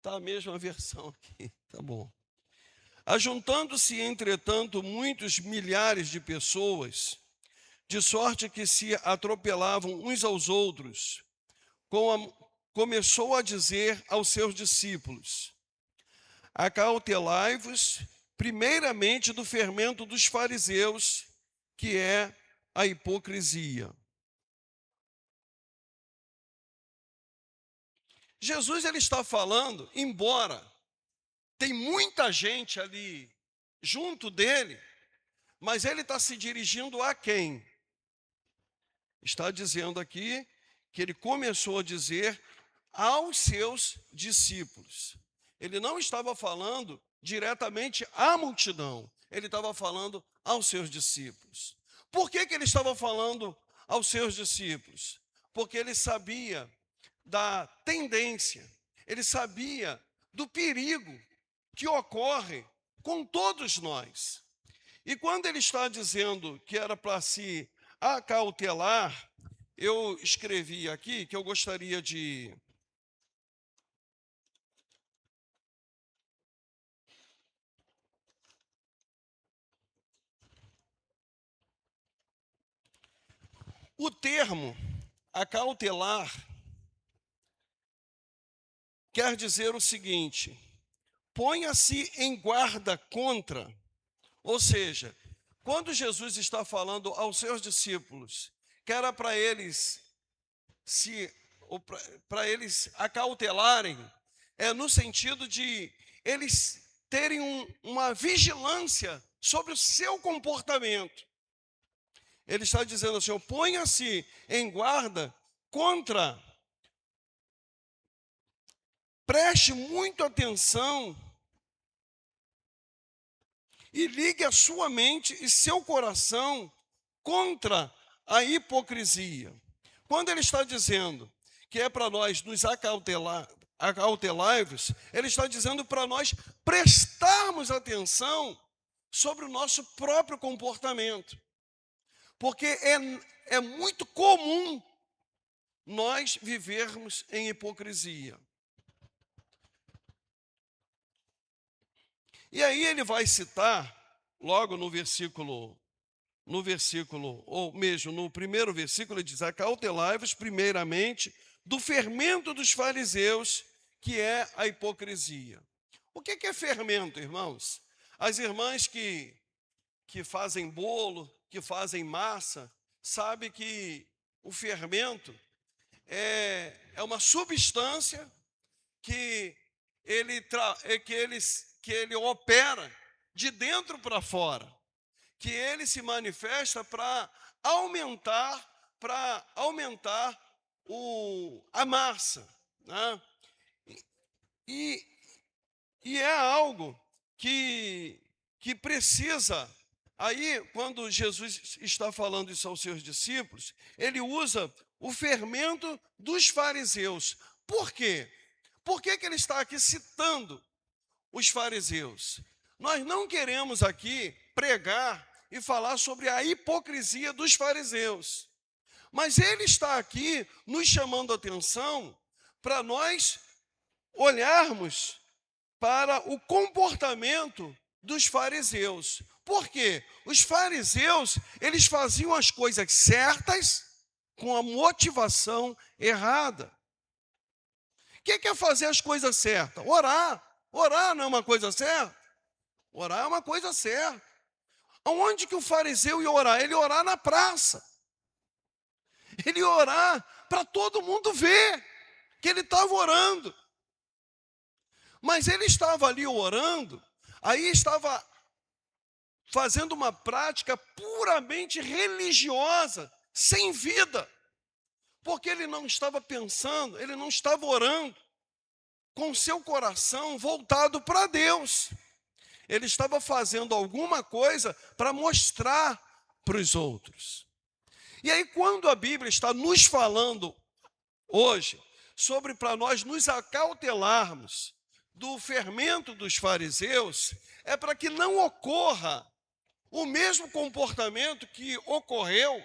Tá a mesma versão aqui, tá bom. Ajuntando-se, entretanto, muitos milhares de pessoas, de sorte que se atropelavam uns aos outros, começou a dizer aos seus discípulos: acautelai-vos primeiramente do fermento dos fariseus, que é a hipocrisia. Jesus ele está falando, embora tem muita gente ali junto dele, mas ele está se dirigindo a quem? Está dizendo aqui que ele começou a dizer aos seus discípulos. Ele não estava falando diretamente à multidão, ele estava falando aos seus discípulos. Por que ele estava falando aos seus discípulos? Porque ele sabia da tendência, ele sabia do perigo que ocorre com todos nós. E quando ele está dizendo que era para se acautelar, eu escrevi aqui que eu gostaria de o termo acautelar quer dizer o seguinte: ponha-se em guarda contra, ou seja, quando Jesus está falando aos seus discípulos que era para eles para eles acautelarem, é no sentido de eles terem uma vigilância sobre o seu comportamento. Ele está dizendo assim: ponha-se em guarda contra, preste muito atenção e ligue a sua mente e seu coração contra a hipocrisia. Quando ele está dizendo que é para nós nos acautelai-vos, ele está dizendo para nós prestarmos atenção sobre o nosso próprio comportamento. Porque é muito comum nós vivermos em hipocrisia. E aí ele vai citar, logo no versículo, ou mesmo no primeiro versículo, ele diz: acautelai-vos primeiramente do fermento dos fariseus, que é a hipocrisia. O que é fermento, irmãos? As irmãs que fazem bolo, que fazem massa, sabem que o fermento é uma substância que ele opera de dentro para fora, que ele se manifesta para aumentar a massa, né? E, e é algo que precisa. Aí, quando Jesus está falando isso aos seus discípulos, ele usa o fermento dos fariseus. Por quê? Por que ele está aqui citando os fariseus? Nós não queremos aqui pregar e falar sobre a hipocrisia dos fariseus, mas ele está aqui nos chamando a atenção para nós olharmos para o comportamento dos fariseus. Por quê? Os fariseus, eles faziam as coisas certas com a motivação errada. O que é fazer as coisas certas? Orar. Orar não é uma coisa certa? Orar é uma coisa certa. Aonde que o fariseu ia orar? Ele ia orar na praça. Ele ia orar para todo mundo ver que ele estava orando. Mas ele estava ali orando, aí estava fazendo uma prática puramente religiosa, sem vida, porque ele não estava pensando, ele não estava orando com seu coração voltado para Deus. Ele estava fazendo alguma coisa para mostrar para os outros. E aí, quando a Bíblia está nos falando hoje sobre para nós nos acautelarmos do fermento dos fariseus, é para que não ocorra o mesmo comportamento que ocorreu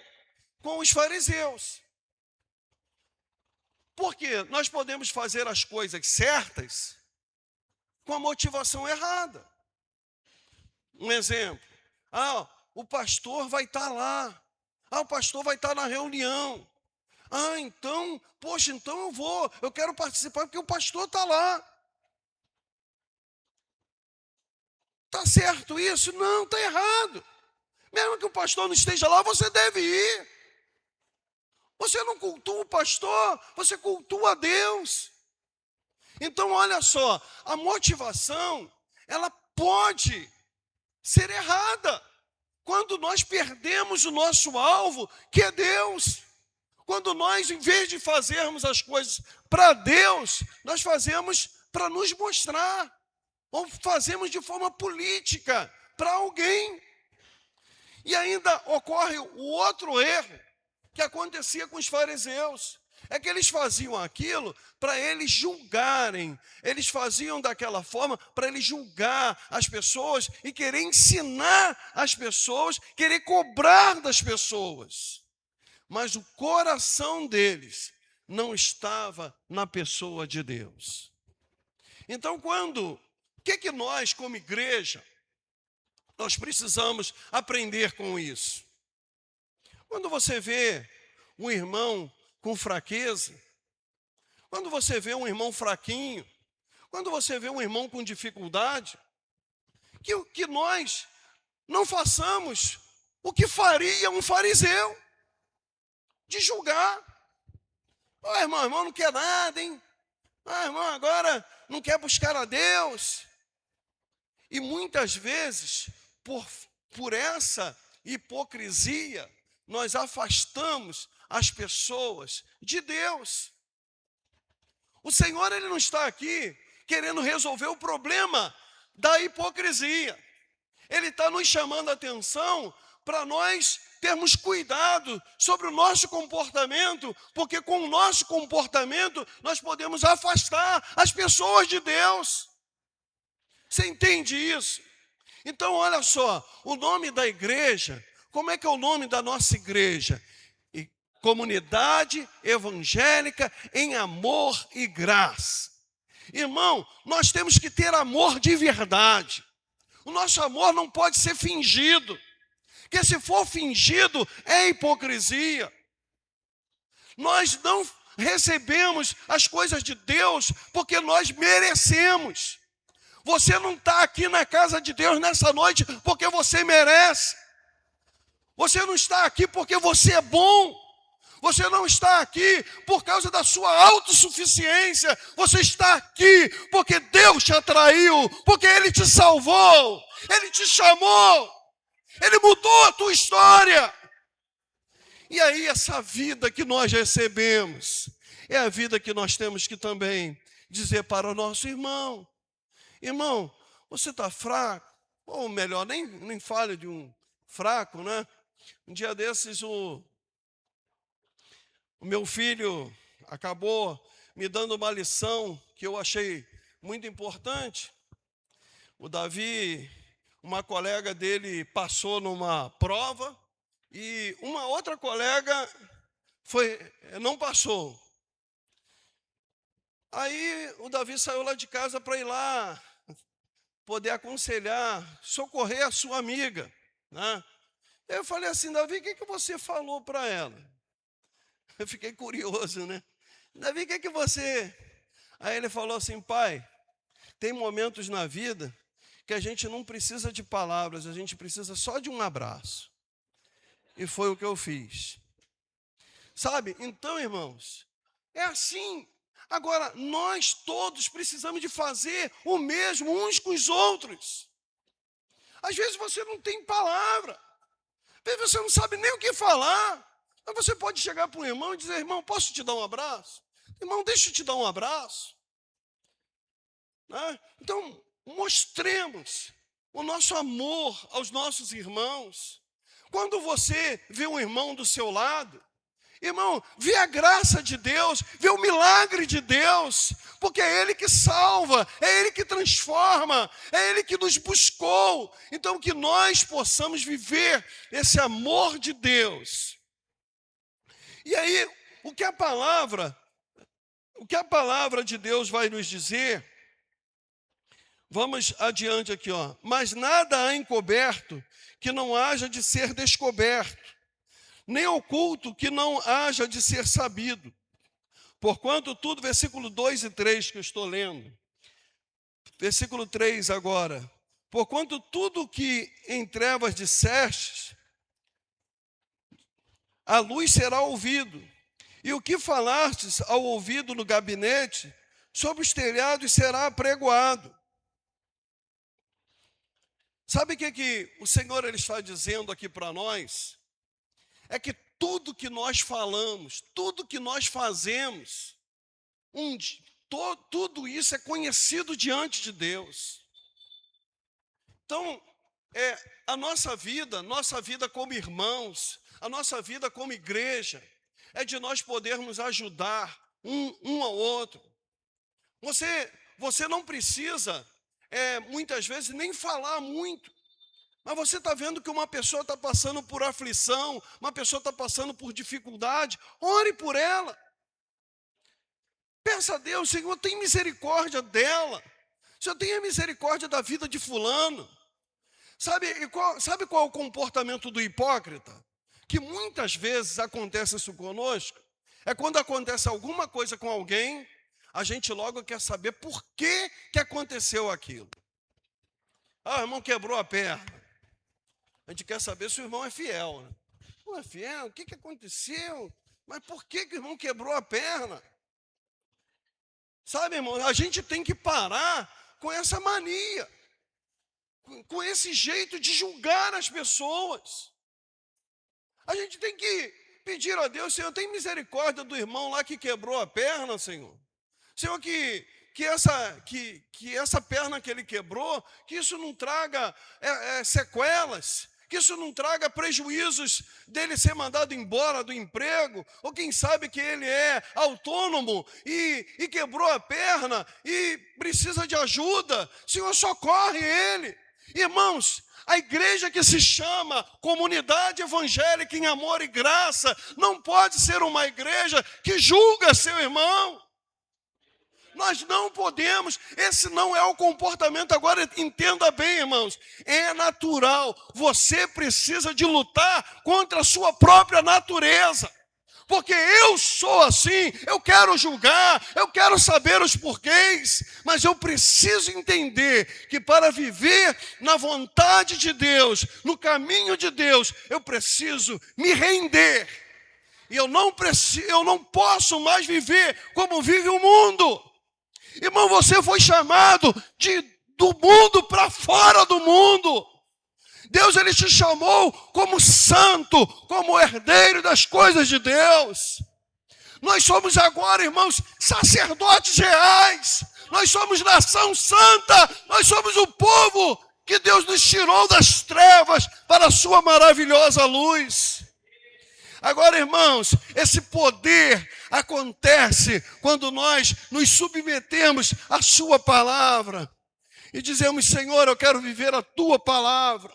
com os fariseus. Porque nós podemos fazer as coisas certas com a motivação errada. Um exemplo. O pastor vai estar lá. O pastor vai estar na reunião. Então, poxa, então eu quero participar porque o pastor está lá. Está certo isso? Não, está errado. Mesmo que o pastor não esteja lá, você deve ir. Você não cultua o pastor, você cultua a Deus. Então, olha só, a motivação, ela pode ser errada quando nós perdemos o nosso alvo, que é Deus. Quando nós, em vez de fazermos as coisas para Deus, nós fazemos para nos mostrar, ou fazemos de forma política para alguém. E ainda ocorre o outro erro que acontecia com os fariseus. É que eles faziam aquilo para eles julgarem. Eles faziam daquela forma para eles julgar as pessoas e querer ensinar as pessoas, querer cobrar das pessoas. Mas o coração deles não estava na pessoa de Deus. Então, o que nós, como igreja, nós precisamos aprender com isso? Quando você vê um irmão com fraqueza, quando você vê um irmão fraquinho, quando você vê um irmão com dificuldade, que nós não façamos o que faria um fariseu, de julgar. Irmão não quer nada, hein? Irmão agora não quer buscar a Deus. E muitas vezes, por essa hipocrisia, nós afastamos as pessoas de Deus. O Senhor, Ele não está aqui querendo resolver o problema da hipocrisia. Ele está nos chamando a atenção para nós termos cuidado sobre o nosso comportamento, porque com o nosso comportamento nós podemos afastar as pessoas de Deus. Você entende isso? Então, olha só, o nome da igreja, como é que é o nome da nossa igreja? Comunidade Evangélica em Amor e Graça. Irmão, nós temos que ter amor de verdade. O nosso amor não pode ser fingido, porque se for fingido, é hipocrisia. Nós não recebemos as coisas de Deus porque nós merecemos. Você não está aqui na casa de Deus nessa noite porque você merece. Você não está aqui porque você é bom. Você não está aqui por causa da sua autossuficiência. Você está aqui porque Deus te atraiu, porque Ele te salvou, Ele te chamou, Ele mudou a tua história. E aí essa vida que nós recebemos é a vida que nós temos que também dizer para o nosso irmão. Irmão, você está fraco, ou melhor, nem fale de um fraco, né? Um dia desses o meu filho acabou me dando uma lição que eu achei muito importante. O Davi, uma colega dele passou numa prova e uma outra colega não passou. Aí o Davi saiu lá de casa para ir lá poder aconselhar, socorrer a sua amiga, né? Eu falei assim: Davi, o que você falou para ela? Eu fiquei curioso, né? Davi, o que você... Aí ele falou assim: pai, tem momentos na vida que a gente não precisa de palavras, a gente precisa só de um abraço. E foi o que eu fiz. Sabe? Então, irmãos, é assim. Agora, nós todos precisamos de fazer o mesmo uns com os outros. Às vezes você não tem palavra. Às vezes você não sabe nem o que falar. Mas você pode chegar para um irmão e dizer: irmão, posso te dar um abraço? Irmão, deixa eu te dar um abraço. Né? Então, mostremos o nosso amor aos nossos irmãos. Quando você vê um irmão do seu lado, irmão, vê a graça de Deus, vê o milagre de Deus, porque é Ele que salva, é Ele que transforma, é Ele que nos buscou. Então, que nós possamos viver esse amor de Deus. E aí, o que a palavra de Deus vai nos dizer, Vamos adiante aqui, ó. Mas nada há encoberto que não haja de ser descoberto, nem oculto que não haja de ser sabido. Porquanto tudo, versículo 2 e 3 que eu estou lendo. Versículo 3 agora. Porquanto tudo que em trevas dissestes, a luz será ouvido. E o que falastes ao ouvido no gabinete, sobre os telhados será apregoado. Sabe o que o Senhor ele está dizendo aqui para nós? É que tudo que nós falamos, tudo que nós fazemos, tudo isso é conhecido diante de Deus. Então, a nossa vida como irmãos, a nossa vida como igreja, é de nós podermos ajudar um ao outro. Você não precisa, muitas vezes, nem falar muito. Mas você está vendo que uma pessoa está passando por aflição, uma pessoa está passando por dificuldade, ore por ela. Peça a Deus, Senhor, tem misericórdia dela. Senhor, tenha misericórdia da vida de fulano. Sabe qual é o comportamento do hipócrita? Que muitas vezes acontece isso conosco. É quando acontece alguma coisa com alguém, a gente logo quer saber por que aconteceu aquilo. Ah, o irmão quebrou a perna. A gente quer saber se o irmão é fiel. Né? Não é fiel? O que aconteceu? Mas por que o irmão quebrou a perna? Sabe, irmão, a gente tem que parar com essa mania, com esse jeito de julgar as pessoas. A gente tem que pedir a Deus, Senhor, tem misericórdia do irmão lá que quebrou a perna, Senhor. Senhor, que essa perna que ele quebrou, que isso não traga sequelas, que isso não traga prejuízos dele ser mandado embora do emprego, ou quem sabe que ele é autônomo e quebrou a perna e precisa de ajuda. Senhor, socorre ele. Irmãos, a igreja que se chama Comunidade Evangélica em Amor e Graça não pode ser uma igreja que julga seu irmão. Nós não podemos, esse não é o comportamento. Agora entenda bem, irmãos, é natural, você precisa de lutar contra a sua própria natureza, porque eu sou assim, eu quero julgar, eu quero saber os porquês, mas eu preciso entender que para viver na vontade de Deus, no caminho de Deus, eu preciso me render, e eu não posso mais viver como vive o mundo. Irmão, você foi chamado do mundo para fora do mundo. Deus, ele te chamou como santo, como herdeiro das coisas de Deus. Nós somos agora, irmãos, sacerdotes reais. Nós somos nação santa. Nós somos o povo que Deus nos tirou das trevas para a sua maravilhosa luz. Agora, irmãos, esse poder acontece quando nós nos submetemos à sua palavra e dizemos, Senhor, eu quero viver a tua palavra.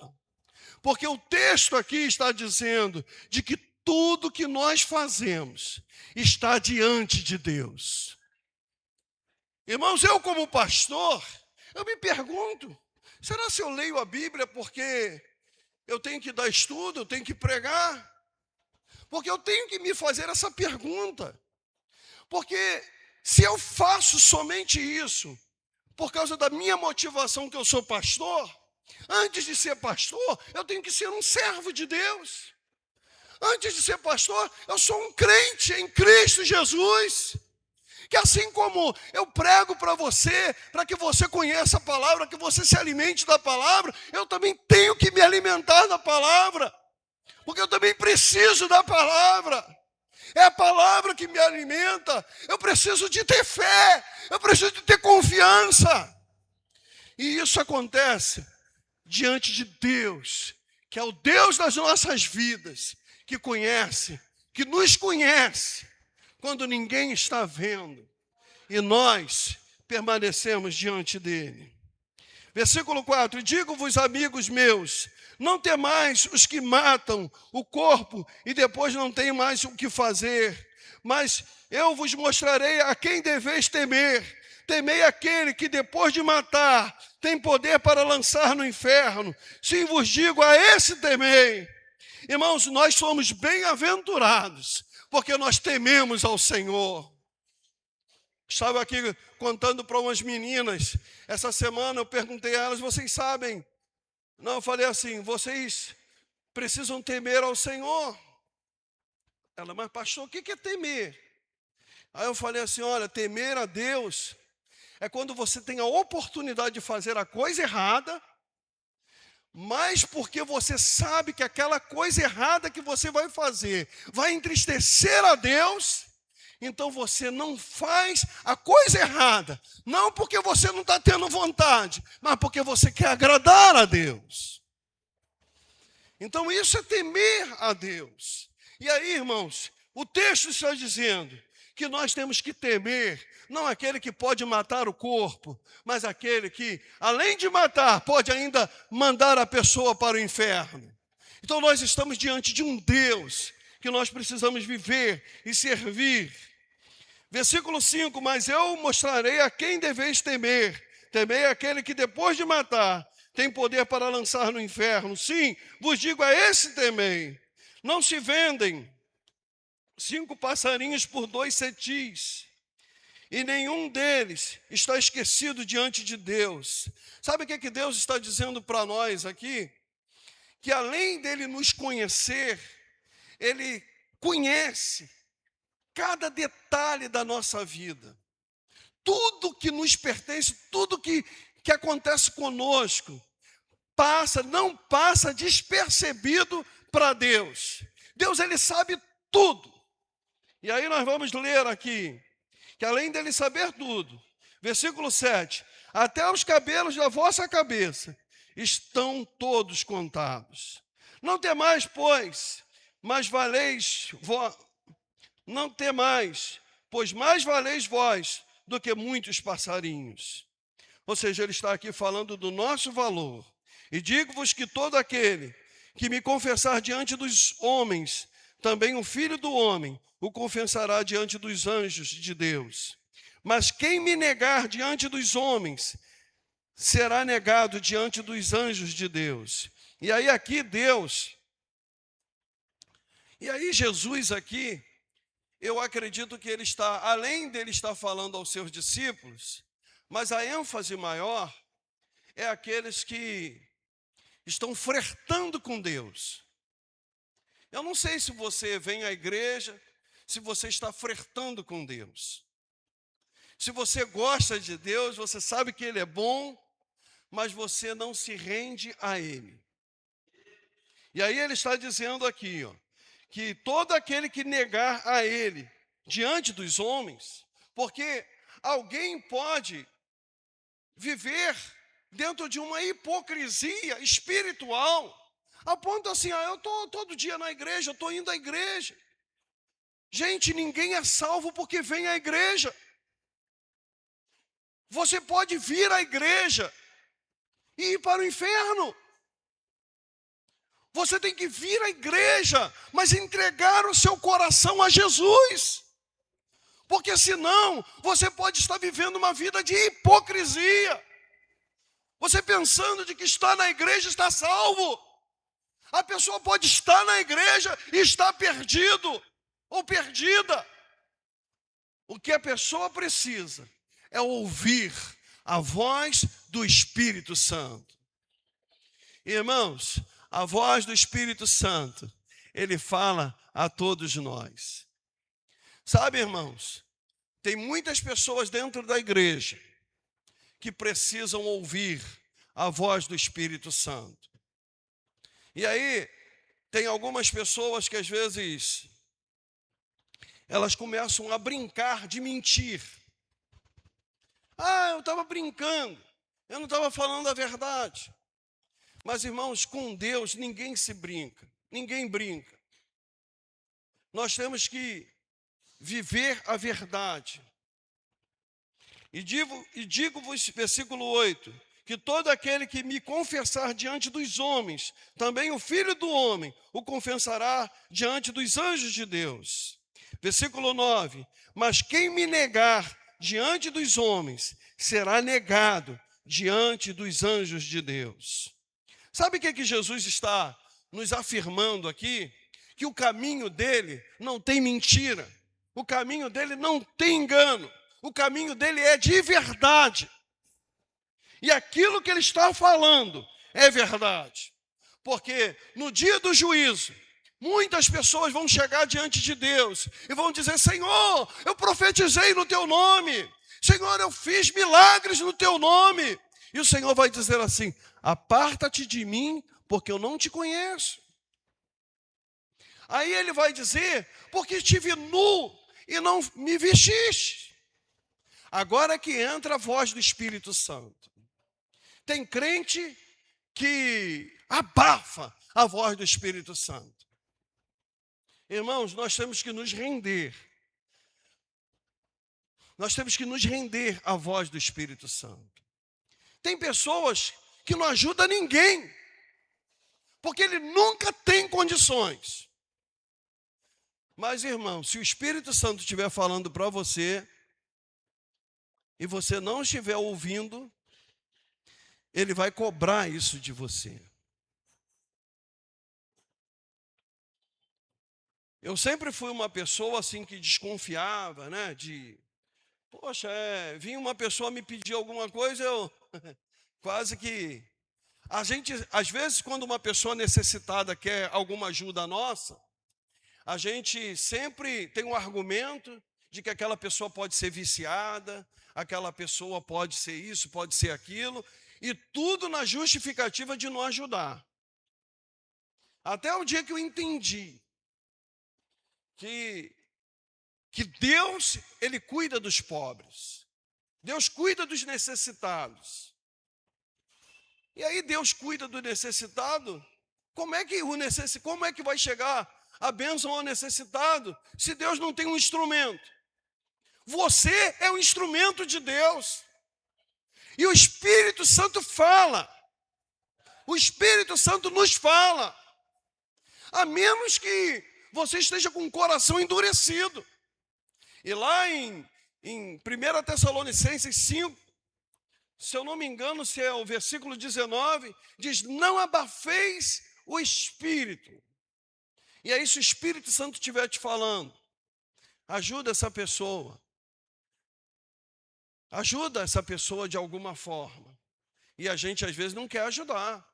Porque o texto aqui está dizendo de que tudo que nós fazemos está diante de Deus. Irmãos, eu como pastor, eu me pergunto, será se eu leio a Bíblia porque eu tenho que dar estudo, eu tenho que pregar? Porque eu tenho que me fazer essa pergunta. Porque se eu faço somente isso, por causa da minha motivação que eu sou pastor, antes de ser pastor, eu tenho que ser um servo de Deus. Antes de ser pastor, eu sou um crente em Cristo Jesus. Que assim como eu prego para você, para que você conheça a palavra, que você se alimente da palavra, eu também tenho que me alimentar da palavra. Porque eu também preciso da palavra. É a palavra que me alimenta. Eu preciso de ter fé. Eu preciso de ter confiança. E isso acontece diante de Deus, que é o Deus das nossas vidas, que conhece, que nos conhece, quando ninguém está vendo. E nós permanecemos diante dele. Versículo 4, digo-vos, amigos meus, não temais os que matam o corpo e depois não têm mais o que fazer, mas eu vos mostrarei a quem deveis temer. Temei aquele que depois de matar tem poder para lançar no inferno. Sim, vos digo, a esse temei. Irmãos, nós somos bem-aventurados, porque nós tememos ao Senhor. Estava aqui contando para umas meninas, essa semana eu perguntei a elas, vocês sabem? Não, eu falei assim, vocês precisam temer ao Senhor. Ela, mas pastor, o que é temer? Aí eu falei assim, olha, temer a Deus é quando você tem a oportunidade de fazer a coisa errada, mas porque você sabe que aquela coisa errada que você vai fazer vai entristecer a Deus, então você não faz a coisa errada, não porque você não está tendo vontade, mas porque você quer agradar a Deus. Então isso é temer a Deus. E aí, irmãos, o texto está dizendo que nós temos que temer, não aquele que pode matar o corpo, mas aquele que, além de matar, pode ainda mandar a pessoa para o inferno. Então nós estamos diante de um Deus que nós precisamos viver e servir. Versículo 5, mas eu mostrarei a quem deveis temer. Temei aquele que depois de matar tem poder para lançar no inferno. Sim, vos digo, a esse temei. Não se vendem 5 passarinhos por 2 cetis, e nenhum deles está esquecido diante de Deus. Sabe o que Deus está dizendo para nós aqui? Que além dele nos conhecer, ele conhece cada detalhe da nossa vida. Tudo que nos pertence, tudo que acontece conosco, não passa despercebido para Deus. Deus, ele sabe tudo. E aí nós vamos ler aqui, que além dele saber tudo, versículo 7, até os cabelos da vossa cabeça estão todos contados. Não temais, pois, não temais, pois mais valeis vós do que muitos passarinhos. Ou seja, ele está aqui falando do nosso valor. E digo-vos que todo aquele que me confessar diante dos homens, também o Filho do Homem o confessará diante dos anjos de Deus. Mas quem me negar diante dos homens, será negado diante dos anjos de Deus. E aí Jesus aqui, eu acredito que ele está, além dele estar falando aos seus discípulos, mas a ênfase maior é aqueles que estão flertando com Deus. Eu não sei se você vem à igreja, se você está flertando com Deus. Se você gosta de Deus, você sabe que Ele é bom, mas você não se rende a Ele. E aí ele está dizendo aqui, que todo aquele que negar a Ele diante dos homens, porque alguém pode viver dentro de uma hipocrisia espiritual, a ponto assim, eu estou todo dia na igreja, eu estou indo à igreja. Gente, ninguém é salvo porque vem à igreja. Você pode vir à igreja e ir para o inferno. Você tem que vir à igreja, mas entregar o seu coração a Jesus. Porque senão, você pode estar vivendo uma vida de hipocrisia. Você pensando de que está na igreja, está salvo. A pessoa pode estar na igreja e estar perdido ou perdida. O que a pessoa precisa é ouvir a voz do Espírito Santo. Irmãos, a voz do Espírito Santo, ele fala a todos nós. Sabe, irmãos, tem muitas pessoas dentro da igreja que precisam ouvir a voz do Espírito Santo. E aí, tem algumas pessoas que às vezes elas começam a brincar de mentir. Eu estava brincando, eu não estava falando a verdade. Mas, irmãos, com Deus ninguém se brinca, ninguém brinca. Nós temos que viver a verdade. E digo-vos, versículo 8, que todo aquele que me confessar diante dos homens, também o Filho do Homem o confessará diante dos anjos de Deus. Versículo 9, mas quem me negar diante dos homens será negado diante dos anjos de Deus. Sabe o que Jesus está nos afirmando aqui? Que o caminho dele não tem mentira, o caminho dele não tem engano, o caminho dele é de verdade. E aquilo que ele está falando é verdade. Porque no dia do juízo, muitas pessoas vão chegar diante de Deus e vão dizer: Senhor, eu profetizei no teu nome. Senhor, eu fiz milagres no teu nome. E o Senhor vai dizer assim: aparta-te de mim, porque eu não te conheço. Aí ele vai dizer: porque estive nu e não me vestiste. Agora que entra a voz do Espírito Santo. Tem crente que abafa a voz do Espírito Santo. Irmãos, nós temos que nos render. Nós temos que nos render à voz do Espírito Santo. Tem pessoas que não ajudam ninguém, porque ele nunca tem condições. Mas, irmão, se o Espírito Santo estiver falando para você, e você não estiver ouvindo, ele vai cobrar isso de você. Eu sempre fui uma pessoa assim que desconfiava, né? Poxa, vinha uma pessoa me pedir alguma coisa, eu quase que... às vezes, quando uma pessoa necessitada quer alguma ajuda nossa, a gente sempre tem um argumento de que aquela pessoa pode ser viciada, aquela pessoa pode ser isso, pode ser aquilo, e tudo na justificativa de não ajudar. Até o dia que eu entendi que Deus, ele cuida dos pobres. Deus cuida dos necessitados. E aí Deus cuida do necessitado. Como é que vai chegar a bênção ao necessitado se Deus não tem um instrumento? Você é o instrumento de Deus. E o Espírito Santo fala. O Espírito Santo nos fala. A menos que você esteja com o coração endurecido. E lá em 1 Tessalonicenses 5, se eu não me engano, se é o versículo 19, diz: não abafeis o Espírito. E aí, se o Espírito Santo estiver te falando, ajuda essa pessoa. Ajuda essa pessoa de alguma forma. E a gente, às vezes, não quer ajudar.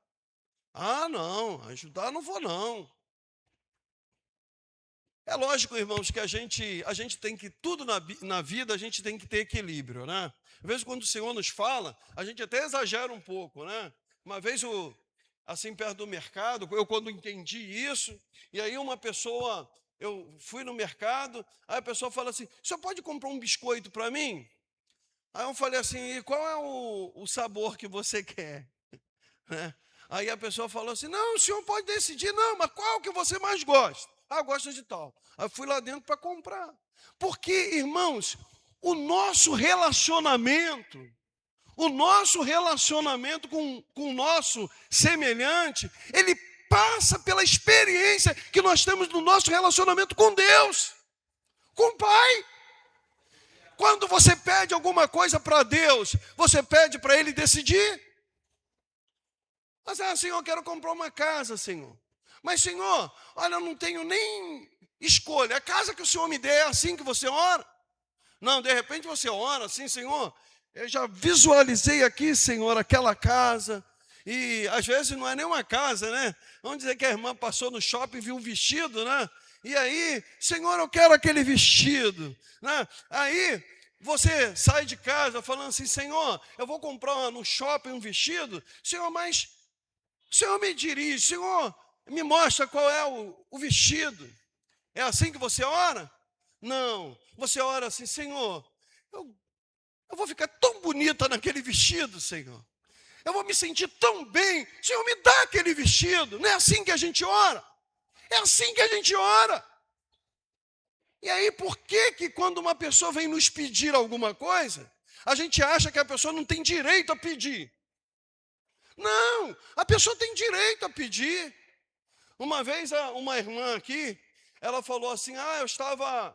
Ah, não, ajudar não vou, não. É lógico, irmãos, que a gente tem que, tudo na vida, a gente tem que ter equilíbrio, né? Às vezes, quando o Senhor nos fala, a gente até exagera um pouco, né? Uma vez, assim, perto do mercado, eu quando entendi isso, e aí eu fui no mercado, aí a pessoa fala assim: o senhor pode comprar um biscoito para mim? Aí eu falei assim: e qual é o sabor que você quer? Né? Aí a pessoa falou assim: não, o senhor pode decidir, não, mas qual que você mais gosta? Ah, gosto de tal. Aí eu fui lá dentro para comprar. Porque, irmãos, o nosso relacionamento com o nosso semelhante, ele passa pela experiência que nós temos no nosso relacionamento com Deus, com o Pai. Quando você pede alguma coisa para Deus, você pede para Ele decidir. Mas, Senhor, eu quero comprar uma casa, Senhor. Mas, Senhor, olha, eu não tenho nem escolha. A casa que o Senhor me der é assim que você ora? Não, de repente você ora assim: Senhor, eu já visualizei aqui, Senhor, aquela casa. E às vezes não é nem uma casa, né? Vamos dizer que a irmã passou no shopping e viu um vestido, né? E aí, Senhor, eu quero aquele vestido, né? Aí você sai de casa falando assim: Senhor, eu vou comprar no shopping um vestido. Senhor, mas o Senhor me dirige, Senhor, me mostra qual é o vestido. É assim que você ora? Não, você ora assim: Senhor, eu vou ficar tão bonita naquele vestido, Senhor. Eu vou me sentir tão bem. Senhor, me dá aquele vestido. Não é assim que a gente ora? É assim que a gente ora. E aí, por que quando uma pessoa vem nos pedir alguma coisa, a gente acha que a pessoa não tem direito a pedir? Não, a pessoa tem direito a pedir. Uma vez, uma irmã aqui, ela falou assim: eu estava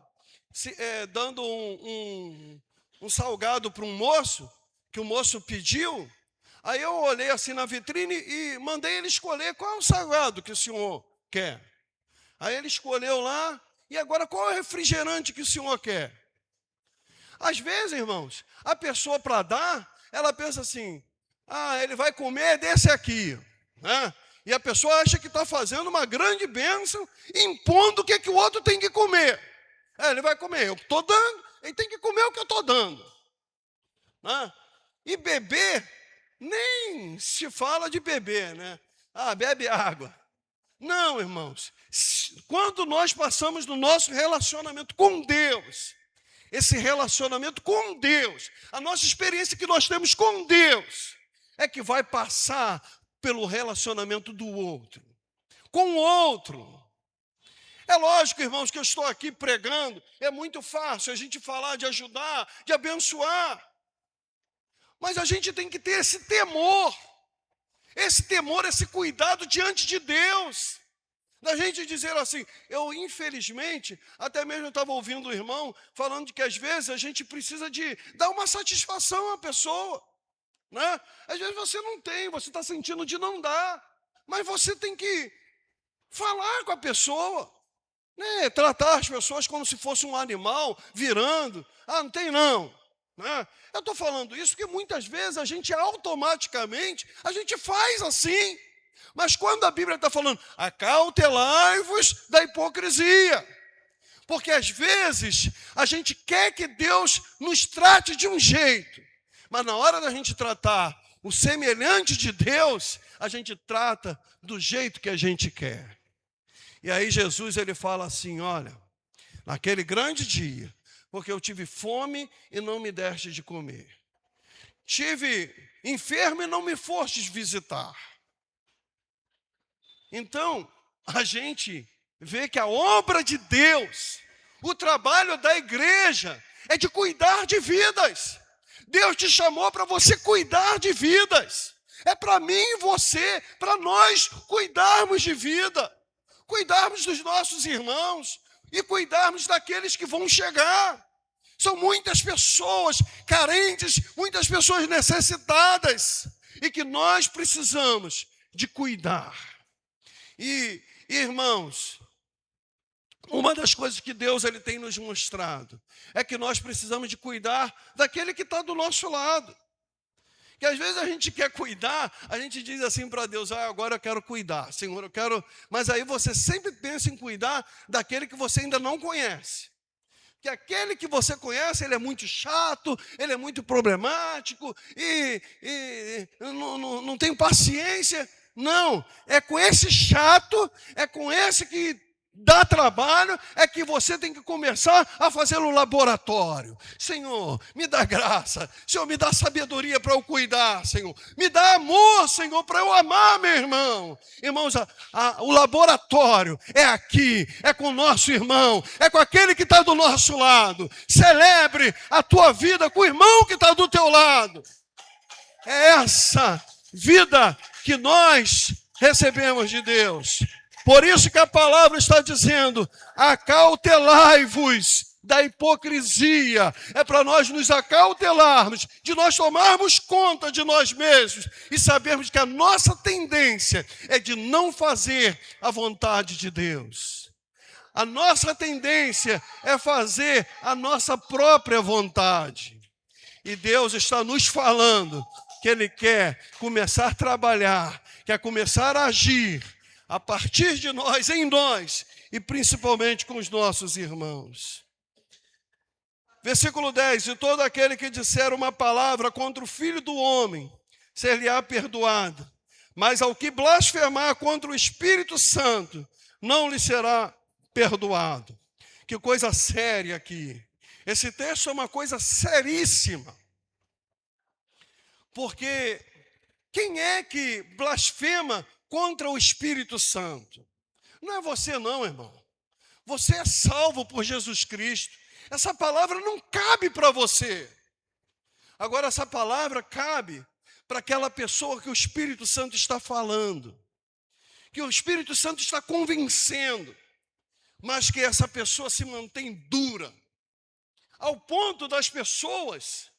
dando um salgado para um moço, que o moço pediu, Aí eu olhei assim na vitrine e mandei ele escolher qual é o salgado que o senhor quer. Aí ele escolheu lá, e agora qual é o refrigerante que o senhor quer? Às vezes, irmãos, a pessoa para dar, ela pensa assim, ele vai comer desse aqui, né? E a pessoa acha que está fazendo uma grande bênção, impondo o que o outro tem que comer. Ele vai comer, eu estou dando, ele tem que comer o que eu estou dando. Né? E beber, nem se fala de beber, né? Bebe água. Não, irmãos. Quando nós passamos no nosso relacionamento com Deus, esse relacionamento com Deus, a nossa experiência que nós temos com Deus, é que vai passar pelo relacionamento do outro, com o outro. É lógico, irmãos, que eu estou aqui pregando, é muito fácil a gente falar de ajudar, de abençoar, mas a gente tem que ter esse temor, esse cuidado diante de Deus. Da gente dizer assim, eu infelizmente, até mesmo eu estava ouvindo o irmão falando de que às vezes a gente precisa de dar uma satisfação à pessoa, né? Às vezes você não tem, você está sentindo de não dar, mas você tem que falar com a pessoa, né? Tratar as pessoas como se fosse um animal virando, não tem não. Né? Eu estou falando isso porque muitas vezes a gente automaticamente, a gente faz assim. Mas quando a Bíblia está falando, acautelai-vos da hipocrisia. Porque às vezes a gente quer que Deus nos trate de um jeito, mas na hora da gente tratar o semelhante de Deus, a gente trata do jeito que a gente quer. E aí Jesus ele fala assim, olha, naquele grande dia, porque eu tive fome e não me deste de comer. Tive enfermo e não me fostes visitar. Então, a gente vê que a obra de Deus, o trabalho da igreja, é de cuidar de vidas. Deus te chamou para você cuidar de vidas. É para mim e você, para nós cuidarmos de vida, cuidarmos dos nossos irmãos e cuidarmos daqueles que vão chegar. São muitas pessoas carentes, muitas pessoas necessitadas e que nós precisamos de cuidar. E, irmãos, uma das coisas que Deus ele tem nos mostrado é que nós precisamos de cuidar daquele que está do nosso lado. Que às vezes a gente quer cuidar, a gente diz assim para Deus, agora eu quero cuidar, Senhor, eu quero... Mas aí você sempre pensa em cuidar daquele que você ainda não conhece. Que aquele que você conhece, ele é muito chato, ele é muito problemático, e não tem paciência. Não, é com esse chato, é com esse que dá trabalho, é que você tem que começar a fazer o laboratório. Senhor, me dá graça, Senhor, me dá sabedoria para eu cuidar, Senhor. Me dá amor, Senhor, para eu amar, meu irmão. Irmãos, o laboratório é aqui, é com o nosso irmão, é com aquele que está do nosso lado. Celebre a tua vida com o irmão que está do teu lado. É essa vida que nós recebemos de Deus. Por isso que a palavra está dizendo, acautelai-vos da hipocrisia. É para nós nos acautelarmos, de nós tomarmos conta de nós mesmos e sabermos que a nossa tendência é de não fazer a vontade de Deus. A nossa tendência é fazer a nossa própria vontade. E Deus está nos falando que Ele quer começar a trabalhar, quer começar a agir a partir de nós, em nós, e principalmente com os nossos irmãos. Versículo 10, e todo aquele que disser uma palavra contra o Filho do Homem, ser-lhe-á perdoado, mas ao que blasfemar contra o Espírito Santo, não lhe será perdoado. Que coisa séria aqui. Esse texto é uma coisa seríssima. Porque quem é que blasfema contra o Espírito Santo? Não é você não, irmão. Você é salvo por Jesus Cristo. Essa palavra não cabe para você. Agora, essa palavra cabe para aquela pessoa que o Espírito Santo está falando, que o Espírito Santo está convencendo, mas que essa pessoa se mantém dura, ao ponto das pessoas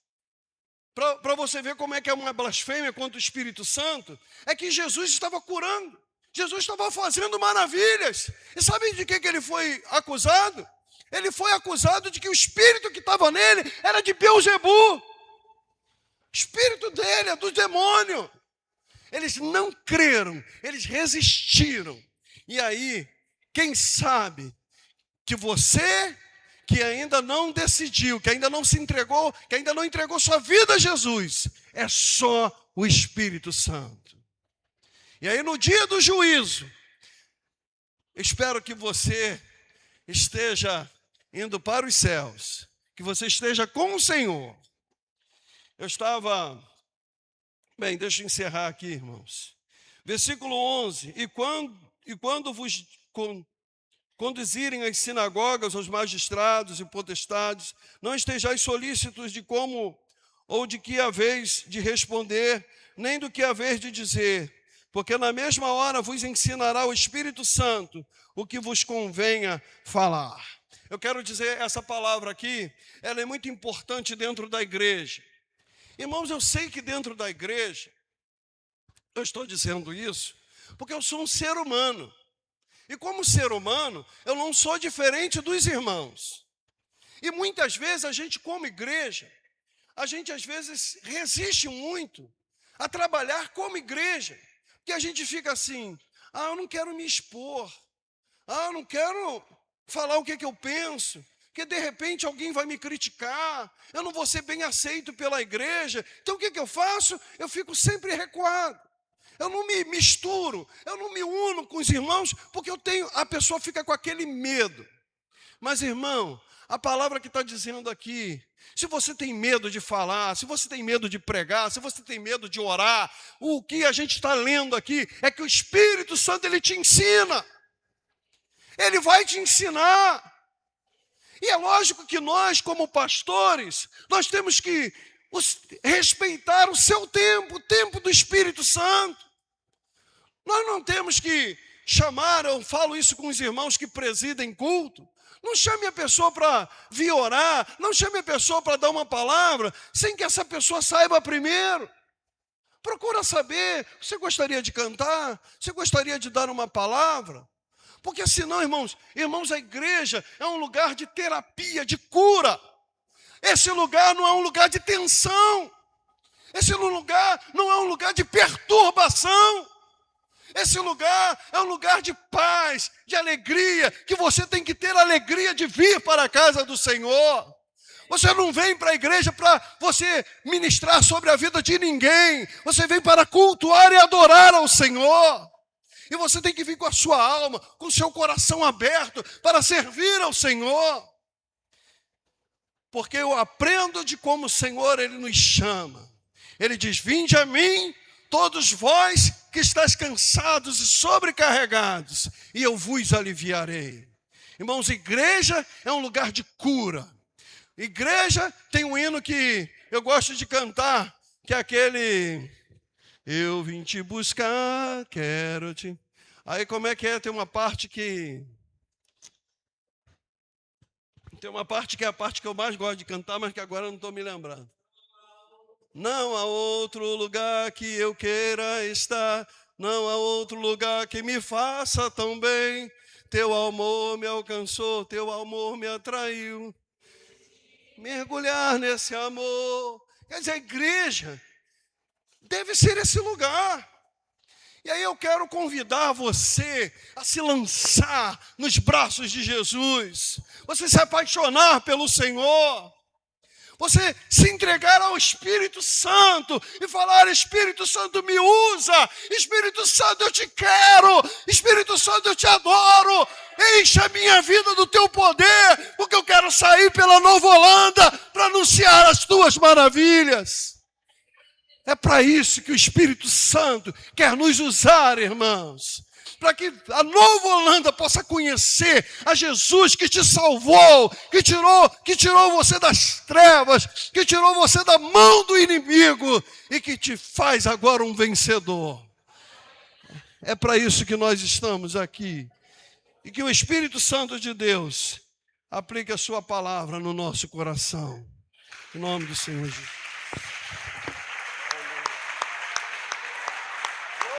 para você ver como é que é uma blasfêmia contra o Espírito Santo, é que Jesus estava curando, Jesus estava fazendo maravilhas. E sabe de que ele foi acusado? Ele foi acusado de que o espírito que estava nele era de Beelzebu. O espírito dele é do demônio. Eles não creram, eles resistiram. E aí, quem sabe que você que ainda não decidiu, que ainda não se entregou, que ainda não entregou sua vida a Jesus, é só o Espírito Santo. E aí no dia do juízo, espero que você esteja indo para os céus, que você esteja com o Senhor. Bem, deixa eu encerrar aqui, irmãos. Versículo 11, e quando vos conduzirem às sinagogas, aos magistrados e potestades, não estejais solícitos de como ou de que haveis de responder, nem do que haveis de dizer, porque na mesma hora vos ensinará o Espírito Santo o que vos convenha falar. Eu quero dizer, essa palavra aqui, ela é muito importante dentro da igreja. Irmãos, eu sei que dentro da igreja, eu estou dizendo isso, porque eu sou um ser humano. E como ser humano, eu não sou diferente dos irmãos. E muitas vezes a gente, como igreja, a gente às vezes resiste muito a trabalhar como igreja. Porque a gente fica assim, eu não quero me expor. Eu não quero falar o que eu penso. Porque de repente alguém vai me criticar. Eu não vou ser bem aceito pela igreja. Então o que eu faço? Eu fico sempre recuado. Eu não me misturo, eu não me uno com os irmãos, porque a pessoa fica com aquele medo. Mas, irmão, a palavra que está dizendo aqui, se você tem medo de falar, se você tem medo de pregar, se você tem medo de orar, o que a gente está lendo aqui é que o Espírito Santo, ele te ensina. Ele vai te ensinar. E é lógico que nós, como pastores, nós temos que respeitar o seu tempo, o tempo do Espírito Santo. Nós não temos que chamar, eu falo isso com os irmãos que presidem culto, não chame a pessoa para vir orar, não chame a pessoa para dar uma palavra, sem que essa pessoa saiba primeiro. Procura saber, você gostaria de cantar? Você gostaria de dar uma palavra? Porque senão, irmãos, a igreja é um lugar de terapia, de cura. Esse lugar não é um lugar de tensão. Esse lugar não é um lugar de perturbação. Esse lugar é um lugar de paz, de alegria, que você tem que ter alegria de vir para a casa do Senhor. Você não vem para a igreja para você ministrar sobre a vida de ninguém. Você vem para cultuar e adorar ao Senhor. E você tem que vir com a sua alma, com o seu coração aberto para servir ao Senhor. Porque eu aprendo de como o Senhor, Ele nos chama. Ele diz, vinde a mim, todos vós que estáis cansados e sobrecarregados, e eu vos aliviarei. Irmãos, igreja é um lugar de cura. Igreja tem um hino que eu gosto de cantar, que é aquele... Eu vim te buscar, quero te... Aí como é que é? Tem uma parte que é a parte que eu mais gosto de cantar, mas que agora eu não estou me lembrando. Não há outro lugar que eu queira estar, não há outro lugar que me faça tão bem. Teu amor me alcançou, teu amor me atraiu. Mergulhar nesse amor. Quer dizer, a igreja deve ser esse lugar. E aí eu quero convidar você a se lançar nos braços de Jesus. Você se apaixonar pelo Senhor. Você se entregar ao Espírito Santo e falar, Espírito Santo me usa, Espírito Santo eu te quero, Espírito Santo eu te adoro, enche a minha vida do teu poder, porque eu quero sair pela Nova Holanda para anunciar as tuas maravilhas. É para isso que o Espírito Santo quer nos usar, irmãos. Para que a Nova Holanda possa conhecer a Jesus que te salvou, que tirou você das trevas, que tirou você da mão do inimigo e que te faz agora um vencedor. É para isso que nós estamos aqui. E que o Espírito Santo de Deus aplique a sua palavra no nosso coração. Em nome do Senhor Jesus.